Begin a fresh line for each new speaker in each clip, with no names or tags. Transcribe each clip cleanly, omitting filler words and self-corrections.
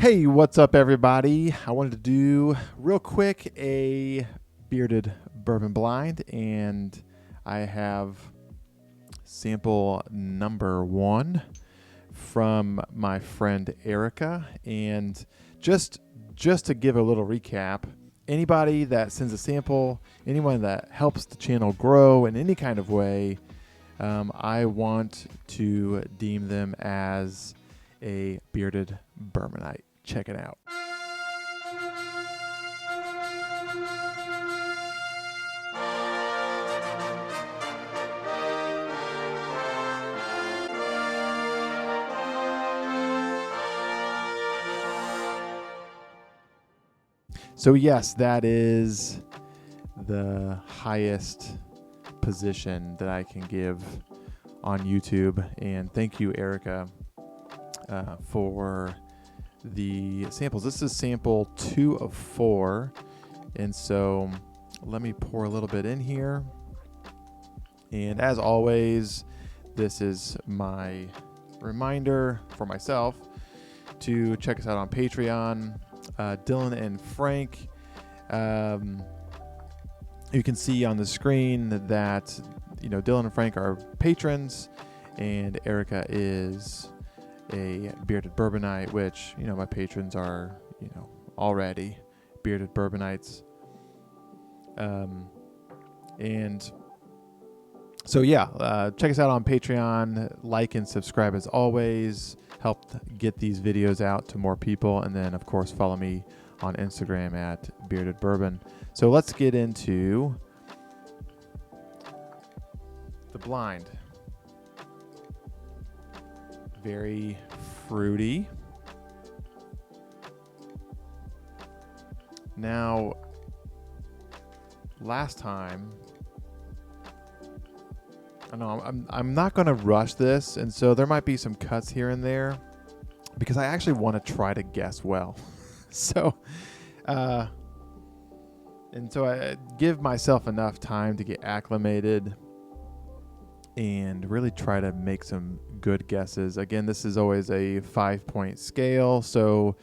Hey, what's up, everybody? I wanted to do real quick a bearded bourbon blind, and I have sample number one from my friend Erika. And just to give a little recap, anybody that sends a sample, anyone that helps the channel grow in any kind of way, I want to deem them as a bearded Bourbonite. Check it out. So yes, that is the highest position that I can give on YouTube. And thank you, Erika, for the samples. This is sample 2 of 4. And so let me pour a little bit in here. And as always, this is my reminder for myself to check us out on Patreon. Dylan and Frank, you can see on the screen that Dylan and Frank are patrons, and Erika is a bearded Bourbonite, which my patrons are already bearded Bourbonites. And so check us out on Patreon, like and subscribe as always, help get these videos out to more people, and then of course follow me on Instagram at Bearded Bourbon. So let's get into the blind. Very fruity. Now, last time, I know I'm not going to rush this, and so there might be some cuts here and there because I actually want to try to guess well. So I give myself enough time to get acclimated and really try to make some good guesses. Again, this is always a 5-point scale, so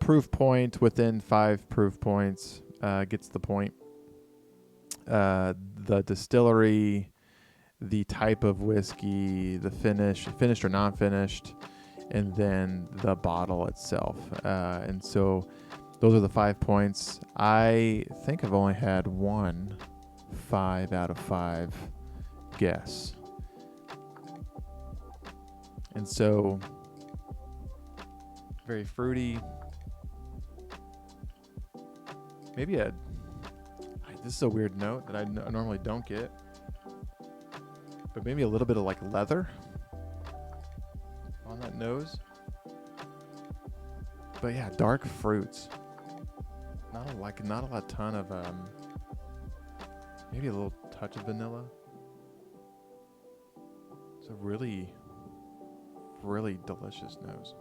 proof point within 5 proof points gets the point. The distillery, the type of whiskey, the finished or non-finished, and then the bottle itself. And so those are the 5 points. I think I've only had one 5 out of 5 guess. And so very fruity. Maybe this is a weird note that I normally don't get. But maybe a little bit of like leather on that nose. But yeah, dark fruits. Not a ton of maybe a little touch of vanilla. It's a really, really delicious nose.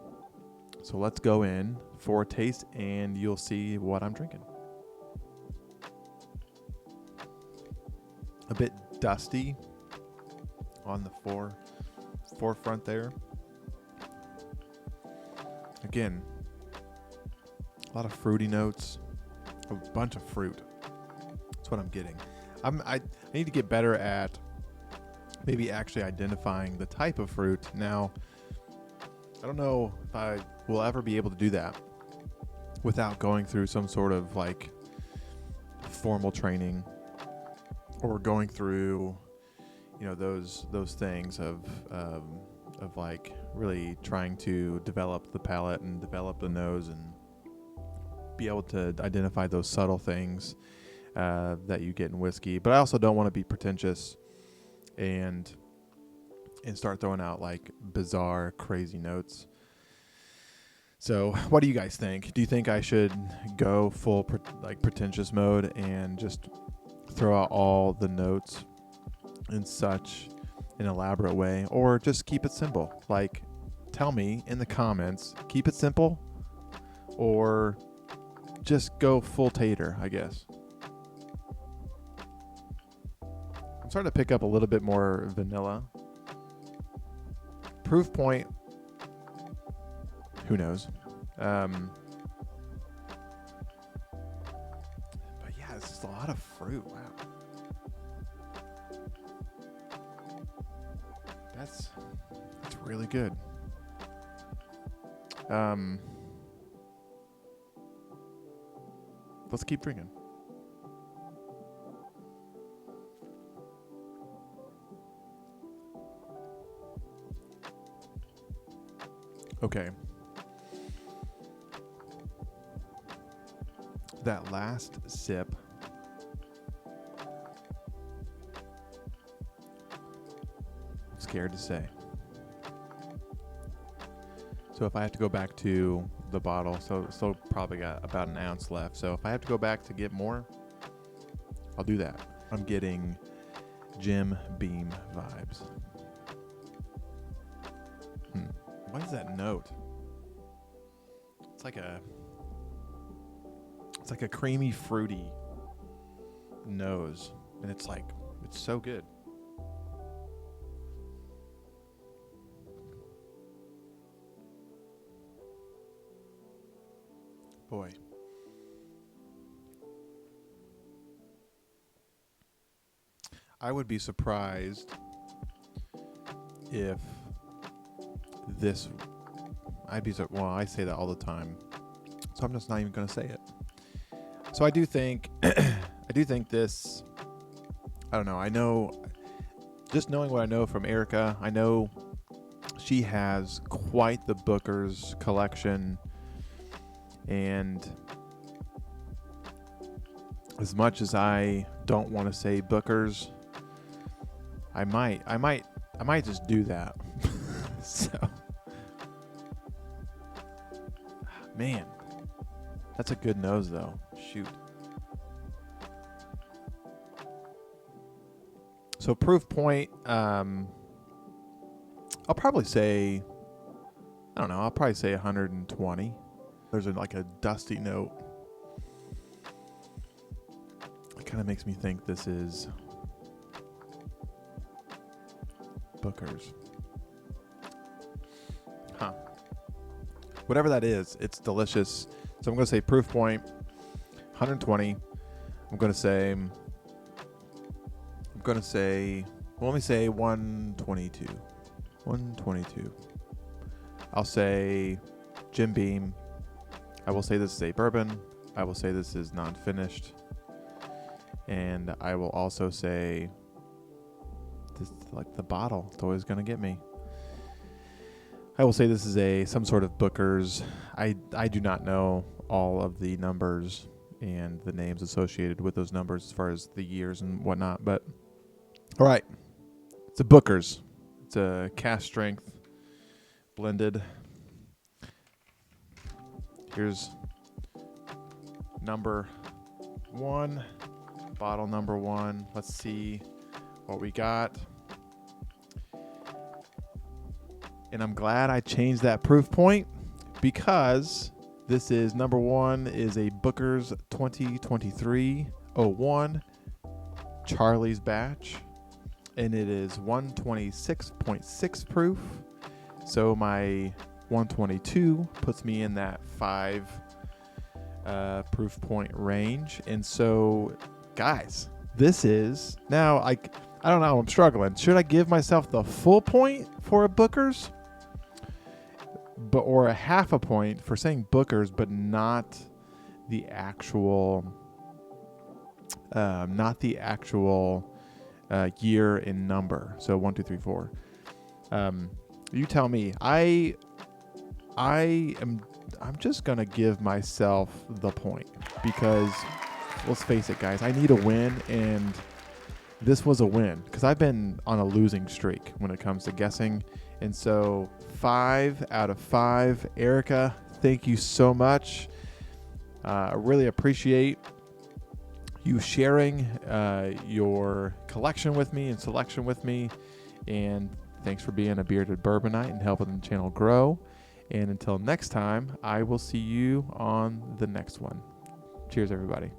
So let's go in for a taste and you'll see what I'm drinking. A bit dusty on the forefront there. Again, a lot of fruity notes, a bunch of fruit. That's what I'm getting. I need to get better at maybe actually identifying the type of fruit. Now, I don't know if I will ever be able to do that without going through some sort of like formal training or going through those things of like really trying to develop the palate and develop the nose and be able to identify those subtle things that you get in whiskey. But I also don't want to be pretentious and start throwing out like bizarre, crazy notes. So what do you guys think? Do you think I should go full pretentious mode and just throw out all the notes in such an elaborate way, or just keep it simple? Like, tell me in the comments, keep it simple or just go full tater, I guess. I'm starting to pick up a little bit more vanilla. Proof point, who knows? But yeah, it's just a lot of fruit. Wow. That's really good. Let's keep drinking. Okay. That last sip. I'm scared to say. So if I have to go back to the bottle, so still probably got about an ounce left. So if I have to go back to get more, I'll do that. I'm getting Jim Beam vibes. What is that note? It's like a creamy, fruity nose, and it's so good. Boy. I would be surprised if this, I say that all the time, so I'm just not even going to say it. So I do think, this, I don't know, I know, just knowing what I know from Erika, I know she has quite the Booker's collection, and as much as I don't want to say Booker's, I might just do that. So, man, that's a good nose though. Shoot. So proof point, I'll probably say, I'll probably say 120. There's like a dusty note. It kind of makes me think this is Booker's. Huh. Whatever that is, it's delicious. So I'm going to say proof point, 120. I'm going to say, well, let me say 122. 122. I'll say Jim Beam. I will say this is a bourbon. I will say this is non-finished. And I will also say this, like the bottle, it's always going to get me. I will say this is some sort of Booker's. I do not know all of the numbers and the names associated with those numbers as far as the years and whatnot. But all right, it's a Booker's. It's a cask strength blended. Here's number 1, bottle number 1. Let's see what we got. And I'm glad I changed that proof point, because this is number 1 is a Booker's 2023-01 Charlie's batch, and it is 126.6 proof. So my 122 puts me in that 5 proof point range. And so, guys, this is now, I don't know, I'm struggling. Should I give myself the full point for a Booker's, or a half a point for saying Booker's, but not the actual year in number? So 1, 2, 3, 4. You tell me. I'm just gonna give myself the point, because let's face it, guys, I need a win, and this was a win because I've been on a losing streak when it comes to guessing. And so 5 out of 5. Erika, thank you so much. I really appreciate you sharing your collection with me and selection with me. And thanks for being a bearded Bourbonite and helping the channel grow. And until next time, I will see you on the next one. Cheers, everybody.